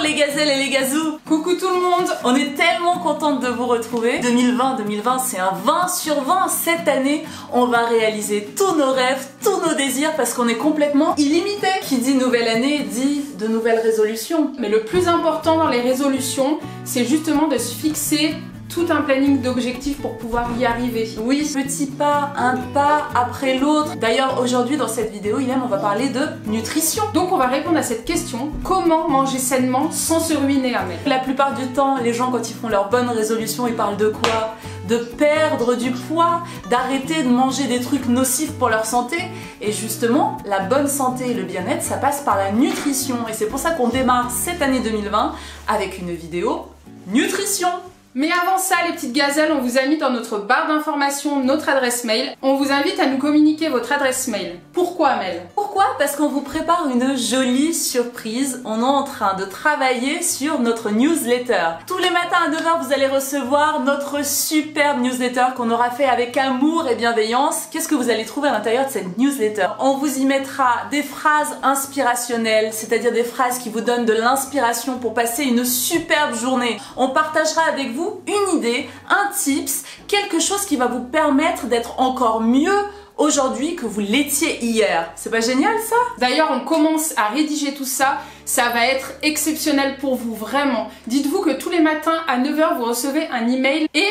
les gazelles et les gazous. Coucou tout le monde. On est tellement contente de vous retrouver. 2020, c'est un 20 sur 20. Cette année, on va réaliser tous nos rêves, tous nos désirs parce qu'on est complètement illimité. Qui dit nouvelle année dit de nouvelles résolutions. Mais le plus important dans les résolutions, c'est justement de se fixer tout un planning d'objectifs pour pouvoir y arriver. Oui, petit pas, un pas après l'autre. D'ailleurs, aujourd'hui dans cette vidéo, on va parler de nutrition. Donc on va répondre à cette question, comment manger sainement sans se ruiner, Amel? La plupart du temps, les gens quand ils font leurs bonnes résolutions, ils parlent de quoi? De perdre du poids, d'arrêter de manger des trucs nocifs pour leur santé. Et justement, la bonne santé et le bien-être, ça passe par la nutrition. Et c'est pour ça qu'on démarre cette année 2020 avec une vidéo nutrition. Mais avant ça, les petites gazelles, on vous a mis dans notre barre d'informations notre adresse mail. On vous invite à nous communiquer votre adresse mail. Pourquoi, Amel? Pourquoi? Parce qu'on vous prépare une jolie surprise. On est en train de travailler sur notre newsletter. Tous les matins à 9h, vous allez recevoir notre superbe newsletter qu'on aura fait avec amour et bienveillance. Qu'est-ce que vous allez trouver à l'intérieur de cette newsletter? On vous y mettra des phrases inspirationnelles, c'est-à-dire des phrases qui vous donnent de l'inspiration pour passer une superbe journée. On partagera avec vous une idée, un tips, quelque chose qui va vous permettre d'être encore mieux aujourd'hui que vous l'étiez hier. C'est pas génial ça? D'ailleurs, on commence à rédiger tout ça. Ça va être exceptionnel pour vous, vraiment. Dites-vous que tous les matins à 9h, vous recevez un email et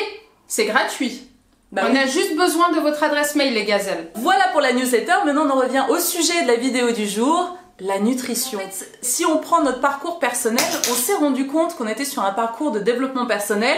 c'est gratuit. On a juste besoin de votre adresse mail, les gazelles. Voilà pour la newsletter. Maintenant, on revient au sujet de la vidéo du jour. La nutrition. En fait, si on prend notre parcours personnel, on s'est rendu compte qu'on était sur un parcours de développement personnel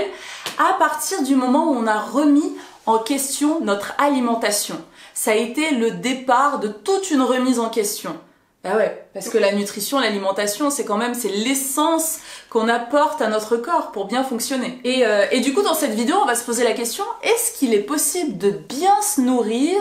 à partir du moment où on a remis en question notre alimentation. Ça a été le départ de toute une remise en question. Ah ouais, parce que la nutrition, l'alimentation, c'est l'essence qu'on apporte à notre corps pour bien fonctionner. Et du coup, dans cette vidéo, on va se poser la question, est-ce qu'il est possible de bien se nourrir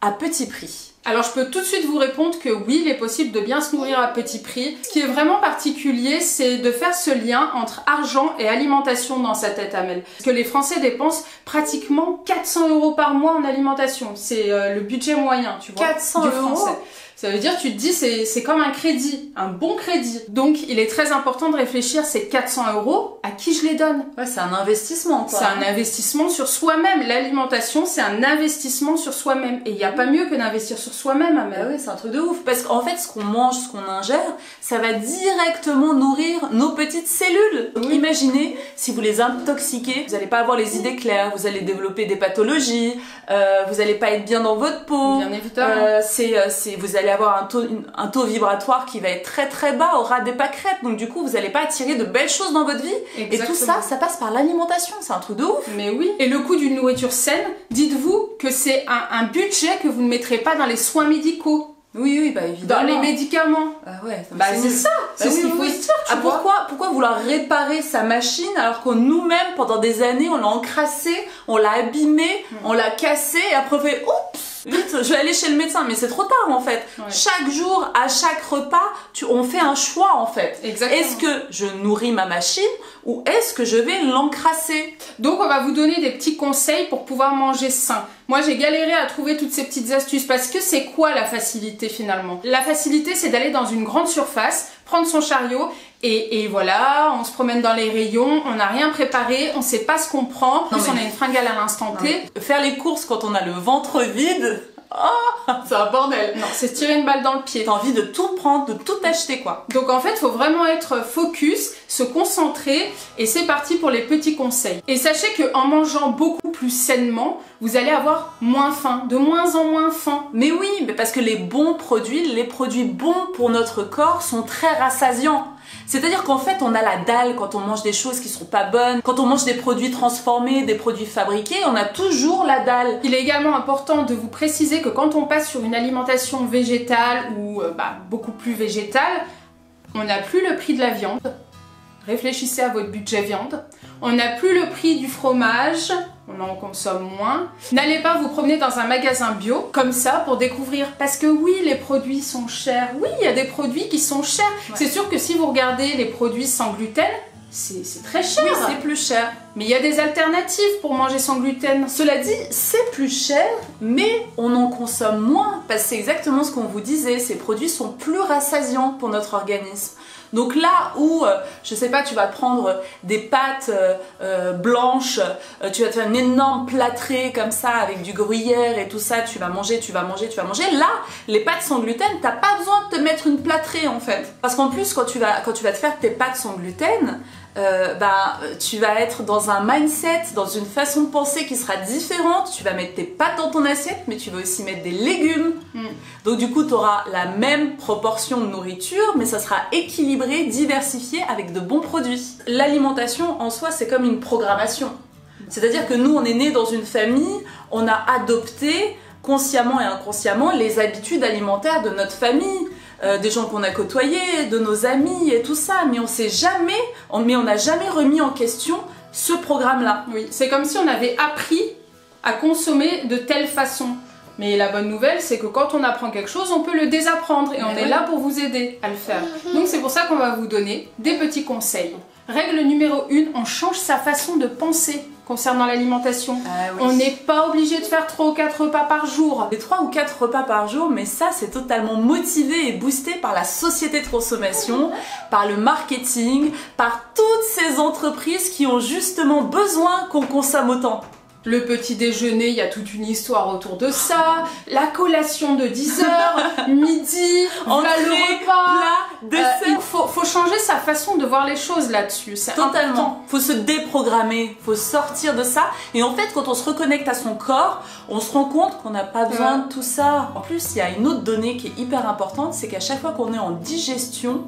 à petit prix? Alors je peux tout de suite vous répondre que oui, il est possible de bien se nourrir à petit prix. Ce qui est vraiment particulier, c'est de faire ce lien entre argent et alimentation dans sa tête, Amel. Parce que les Français dépensent pratiquement 400 € par mois en alimentation. C'est le budget moyen, tu vois, 400 du €. Français. Ça veut dire, tu te dis, c'est comme un crédit, un bon crédit. Donc, il est très important de réfléchir, ces 400 €, à qui je les donne? Ouais, c'est un investissement, quoi. C'est un investissement sur soi-même. L'alimentation, c'est un investissement sur soi-même. Et il n'y a pas mieux que d'investir sur soi-même, Amel. Ah oui, c'est un truc de ouf. Parce qu'en fait, ce qu'on mange, ce qu'on ingère, ça va directement nourrir nos petites cellules. Oui. Imaginez, si vous les intoxiquez, vous n'allez pas avoir les idées claires, vous allez développer des pathologies, vous n'allez pas être bien dans votre peau. Bien évidemment. Vous allez avoir un taux vibratoire qui va être très très bas, aura des pâquerettes, donc du coup vous n'allez pas attirer de belles choses dans votre vie. Exactement. Et tout ça, ça passe par l'alimentation, c'est un truc de ouf. Mais oui. Et le coût d'une nourriture saine, dites-vous que c'est un budget que vous ne mettrez pas dans les soins médicaux. Oui, bah évidemment. Dans les médicaments. Ah ouais, c'est ça. C'est ce qu'il faut se dire, tu vois. Pourquoi vouloir réparer sa machine alors que nous-mêmes, pendant des années, on l'a encrassé, on l'a abîmé, on l'a cassé, et après on fait oups, vite, je vais aller chez le médecin. Mais c'est trop tard en fait. Ouais. Chaque jour, à chaque repas, on fait un choix en fait. Exactement. Est-ce que je nourris ma machine ou est-ce que je vais l'encrasser? Donc on va vous donner des petits conseils pour pouvoir manger sain. Moi j'ai galéré à trouver toutes ces petites astuces parce que c'est quoi la facilité finalement? La facilité, c'est d'aller dans une grande surface, prendre son chariot et voilà, on se promène dans les rayons, on n'a rien préparé, on sait pas ce qu'on prend, on a une fringale à l'instant T. Faire les courses quand on a le ventre vide, oh, c'est un bordel. Non, c'est se tirer une balle dans le pied. T'as envie de tout prendre, de tout acheter quoi. Donc en fait, il faut vraiment être focus, se concentrer et c'est parti pour les petits conseils. Et sachez qu'en mangeant beaucoup plus sainement, vous allez avoir moins faim, de moins en moins faim. Mais oui, mais parce que les produits bons pour notre corps sont très rassasiants. C'est-à-dire qu'en fait, on a la dalle quand on mange des choses qui sont pas bonnes. Quand on mange des produits transformés, des produits fabriqués, on a toujours la dalle. Il est également important de vous préciser que quand on passe sur une alimentation végétale ou beaucoup plus végétale, on n'a plus le prix de la viande. Réfléchissez à votre budget viande. On n'a plus le prix du fromage. On en consomme moins. N'allez pas vous promener dans un magasin bio comme ça pour découvrir. Parce que oui, les produits sont chers. Oui, il y a des produits qui sont chers. Ouais. C'est sûr que si vous regardez les produits sans gluten, c'est très cher. Oui, c'est plus cher. Mais il y a des alternatives pour manger sans gluten. Cela dit, c'est plus cher, mais on en consomme moins. Parce que c'est exactement ce qu'on vous disait. Ces produits sont plus rassasiants pour notre organisme. Donc là où, je sais pas, tu vas prendre des pâtes blanches, tu vas te faire une énorme plâtrée comme ça avec du gruyère et tout ça, tu vas manger. Là, les pâtes sans gluten, t'as pas besoin de te mettre une plâtrée en fait. Parce qu'en plus, quand tu vas te faire tes pâtes sans gluten, tu vas être dans un mindset, dans une façon de penser qui sera différente. Tu vas mettre tes pâtes dans ton assiette, mais tu vas aussi mettre des légumes. Donc du coup, tu auras la même proportion de nourriture, mais ça sera équilibré, diversifié avec de bons produits. L'alimentation en soi, c'est comme une programmation. C'est-à-dire que nous, on est nés dans une famille, on a adopté consciemment et inconsciemment les habitudes alimentaires de notre famille. Des gens qu'on a côtoyés, de nos amis et tout ça, mais on n'a jamais remis en question ce programme-là. Oui, c'est comme si on avait appris à consommer de telle façon. Mais la bonne nouvelle, c'est que quand on apprend quelque chose, on peut le désapprendre et on est là pour vous aider à le faire. Donc c'est pour ça qu'on va vous donner des petits conseils. Règle numéro 1, on change sa façon de penser concernant l'alimentation. On n'est pas obligé de faire 3 ou 4 repas par jour. Les 3 ou 4 repas par jour, mais ça c'est totalement motivé et boosté par la société de consommation, par le marketing, par toutes ces entreprises qui ont justement besoin qu'on consomme autant. Le petit déjeuner, il y a toute une histoire autour de ça. La collation de 10 h, midi, entrée, le repas, plat, dessert. Faut changer sa façon de voir les choses là-dessus. C'est totalement. Faut se déprogrammer, faut sortir de ça. Et en fait, quand on se reconnecte à son corps, on se rend compte qu'on n'a pas besoin de tout ça. En plus, il y a une autre donnée qui est hyper importante, c'est qu'à chaque fois qu'on est en digestion,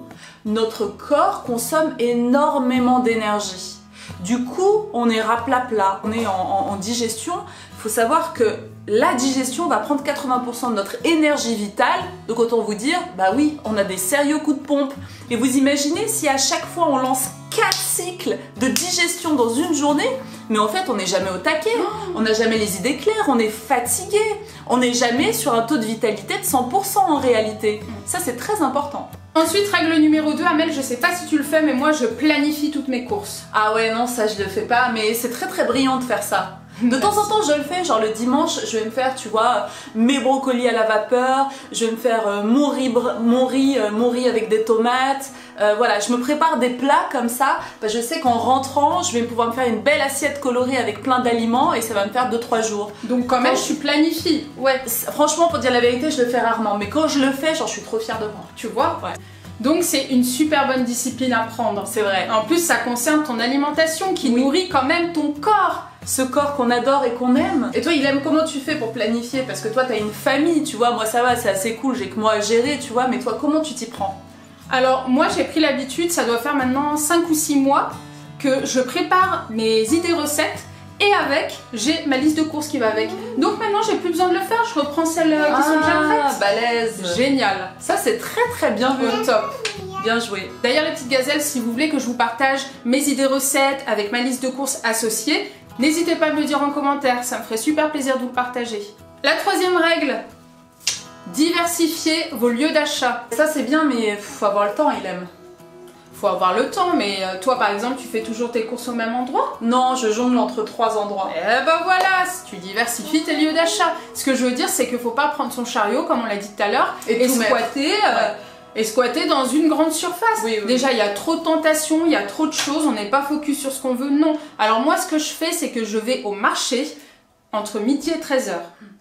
notre corps consomme énormément d'énergie. Du coup, on est raplapla, on est en digestion. Il faut savoir que la digestion va prendre 80% de notre énergie vitale. Donc autant vous dire, bah oui, on a des sérieux coups de pompe. Et vous imaginez si à chaque fois on lance 4 cycles de digestion dans une journée, mais en fait on n'est jamais au taquet, on n'a jamais les idées claires, on est fatigué, on n'est jamais sur un taux de vitalité de 100% en réalité. Ça c'est très important. Ensuite, règle numéro 2, Amel, je sais pas si tu le fais, mais moi je planifie toutes mes courses. Ah ouais, non, ça je le fais pas, mais c'est très très brillant de faire ça. De temps en temps, je le fais, genre le dimanche, je vais me faire, tu vois, mes brocolis à la vapeur, je vais me faire mon riz avec des tomates. Voilà, je me prépare des plats comme ça, je sais qu'en rentrant, je vais pouvoir me faire une belle assiette colorée avec plein d'aliments et ça va me faire 2-3 jours. Donc quand même, tu planifies. Ouais, franchement, pour dire la vérité, je le fais rarement, mais quand je le fais, genre, je suis trop fière de moi. Tu vois? Ouais. Donc c'est une super bonne discipline à prendre. C'est vrai. En plus, ça concerne ton alimentation qui nourrit quand même ton corps. Ce corps qu'on adore et qu'on aime. Et toi, Ilham, comment tu fais pour planifier? Parce que toi, t'as une famille, tu vois. Moi, ça va, c'est assez cool, j'ai que moi à gérer, tu vois. Mais toi, comment tu t'y prends? Alors, moi, j'ai pris l'habitude, ça doit faire maintenant 5 ou 6 mois, que je prépare mes idées recettes. Et avec, j'ai ma liste de courses qui va avec. Donc maintenant, j'ai plus besoin de le faire, je reprends celles qui sont déjà prêtes. Balèze. Génial. Ça, c'est très très bien vu. Top. Bien joué. D'ailleurs, les petites gazelles, si vous voulez que je vous partage mes idées recettes avec ma liste de courses associée, n'hésitez pas à me le dire en commentaire, ça me ferait super plaisir de vous le partager. La 3e règle, diversifiez vos lieux d'achat. Ça c'est bien, mais faut avoir le temps, Ilham. Faut avoir le temps, mais toi par exemple, tu fais toujours tes courses au même endroit? Non, je jongle entre 3 endroits. Eh ben voilà, tu diversifies tes lieux d'achat. Ce que je veux dire, c'est qu'il faut pas prendre son chariot, comme on l'a dit tout à l'heure, et squatter dans une grande surface. Oui, oui. Déjà, il y a trop de tentations, il y a trop de choses, on n'est pas focus sur ce qu'on veut, non. Alors moi, ce que je fais, c'est que je vais au marché entre midi et 13 h.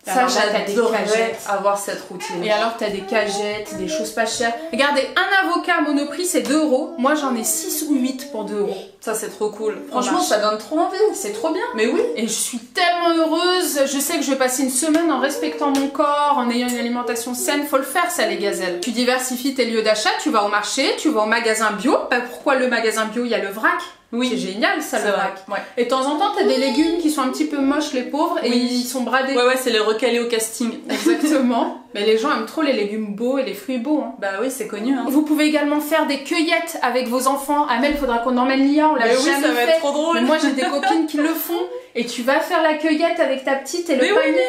Ça, j'adorerais avoir cette routine. Et alors, t'as des cagettes, des choses pas chères. Regardez, un avocat à Monoprix, c'est 2 €. Moi, j'en ai 6 ou 8 pour 2 €. Ça, c'est trop cool. Franchement, ça donne trop envie. C'est trop bien. Mais oui. Et je suis tellement heureuse. Je sais que je vais passer une semaine en respectant mon corps, en ayant une alimentation saine. Faut le faire, ça, les gazelles. Tu diversifies tes lieux d'achat, tu vas au marché, tu vas au magasin bio. Pourquoi le magasin bio? Il y a le vrac. Oui. C'est génial, ça, le vrac. Ouais. Et de temps en temps, t'as des légumes qui sont un petit peu moches, les pauvres, et ils sont bradés. Ouais, c'est les recalés au casting. Exactement. Mais les gens aiment trop les légumes beaux et les fruits beaux. Hein. Bah oui, c'est connu. Hein. Vous pouvez également faire des cueillettes avec vos enfants. Amel, faudra qu'on emmène Lia, on l'a jamais fait. Ça va être trop drôle. Mais moi, j'ai des copines qui le font. Et tu vas faire la cueillette avec ta petite et le panier.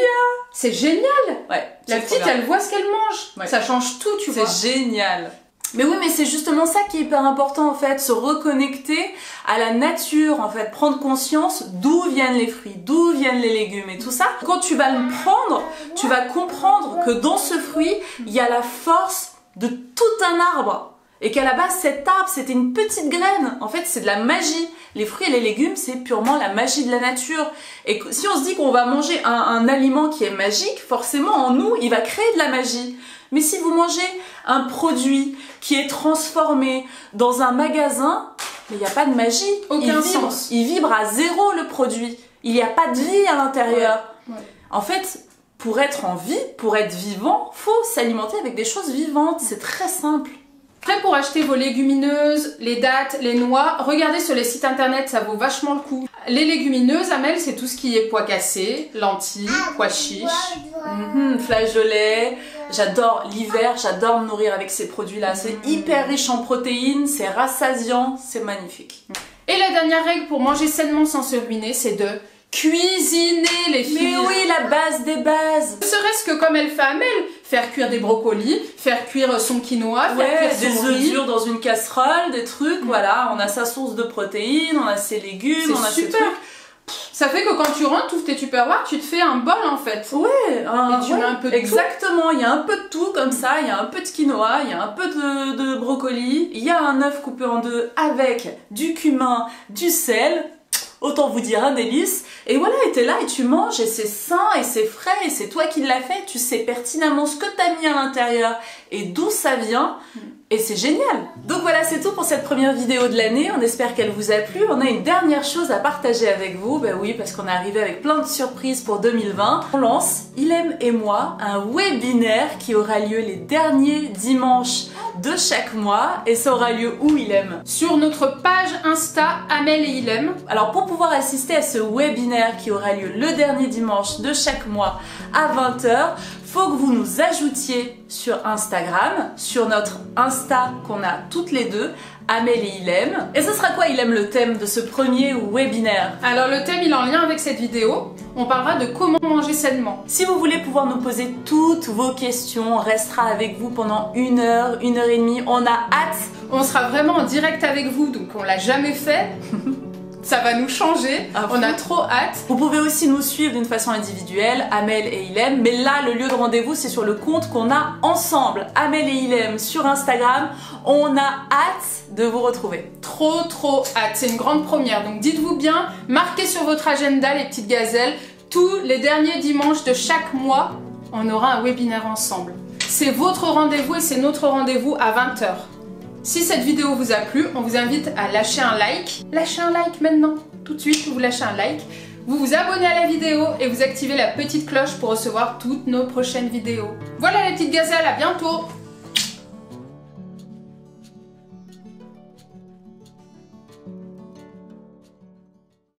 C'est génial. Ouais. La petite, elle voit ce qu'elle mange. Ouais. Ça change tout, tu vois. C'est génial. Mais oui, mais c'est justement ça qui est hyper important en fait, se reconnecter à la nature en fait, prendre conscience d'où viennent les fruits, d'où viennent les légumes et tout ça. Quand tu vas le prendre, tu vas comprendre que dans ce fruit, il y a la force de tout un arbre. et qu'à la base cet arbre c'était une petite graine. En fait c'est de la magie. Les fruits et les légumes c'est purement la magie de la nature. Et si on se dit qu'on va manger un aliment qui est magique, forcément en nous il va créer de la magie. Mais si vous mangez un produit qui est transformé dans un magasin, il n'y a pas de magie. Aucun sens. Il vibre à zéro le produit. Il n'y a pas de vie à l'intérieur. Ouais. En fait, pour être en vie, pour être vivant, faut s'alimenter avec des choses vivantes. C'est très simple. Prêt pour acheter vos légumineuses, les dattes, les noix, regardez sur les sites internet, ça vaut vachement le coup. Les légumineuses, Amel, c'est tout ce qui est pois cassés, lentilles, pois chiches. Flageolets. J'adore l'hiver, j'adore me nourrir avec ces produits-là. C'est hyper riche en protéines, c'est rassasiant, c'est magnifique. Et la dernière règle pour manger sainement sans se ruiner, c'est de cuisiner les filles. Mais oui, la base des bases. Ne serait-ce que comme elle fait Amel, faire cuire des brocolis, faire cuire son quinoa, faire cuire des son œufs riz. durs dans une casserole, des trucs, voilà, on a sa source de protéines, on a ses légumes, on a ses super. trucs. Ça fait que quand tu rentres, tu ouvres tes Tupperware, tu te fais un bol en fait. Ouais, Et tu mets un peu de exactement, il y a un peu de tout comme ça, il y a un peu de quinoa, il y a un peu de brocoli, il y a un œuf coupé en deux avec du cumin, du sel. Autant vous dire un délice. Et voilà, et t'es là et tu manges et c'est sain et c'est frais et c'est toi qui l'as fait. Tu sais pertinemment ce que t'as mis à l'intérieur et d'où ça vient. Et c'est génial. Donc voilà, c'est tout pour cette première vidéo de l'année. On espère qu'elle vous a plu. On a une dernière chose à partager avec vous. Ben oui, parce qu'on est arrivé avec plein de surprises pour 2020. On lance, Ilem et moi, un webinaire qui aura lieu les derniers dimanches de chaque mois. Et ça aura lieu où, Ilem? Sur notre page Insta Amel et Ilem. Alors pour pouvoir assister à ce webinaire qui aura lieu le dernier dimanche de chaque mois à 20 h, faut que vous nous ajoutiez sur Instagram, sur notre Insta qu'on a toutes les deux, Amel et Ilem. Et ce sera quoi, Ilem, le thème de ce premier webinaire? Alors le thème il est en lien avec cette vidéo. On parlera de comment manger sainement. Si vous voulez pouvoir nous poser toutes vos questions, on restera avec vous pendant 1 heure, 1 heure et demie. On a hâte. On sera vraiment en direct avec vous, donc on l'a jamais fait. Ça va nous changer, on a trop hâte. Vous pouvez aussi nous suivre d'une façon individuelle, Amel et Ilem, mais là le lieu de rendez-vous c'est sur le compte qu'on a ensemble, Amel et Ilem sur Instagram. On a hâte de vous retrouver. Trop hâte, c'est une grande première, donc dites-vous bien, marquez sur votre agenda les petites gazelles, tous les derniers dimanches de chaque mois, on aura un webinaire ensemble. C'est votre rendez-vous et c'est notre rendez-vous à 20 h. Si cette vidéo vous a plu, on vous invite à lâcher un like. Lâchez un like maintenant, tout de suite, vous lâchez un like. Vous vous abonnez à la vidéo et vous activez la petite cloche pour recevoir toutes nos prochaines vidéos. Voilà les petites gazelles, à bientôt!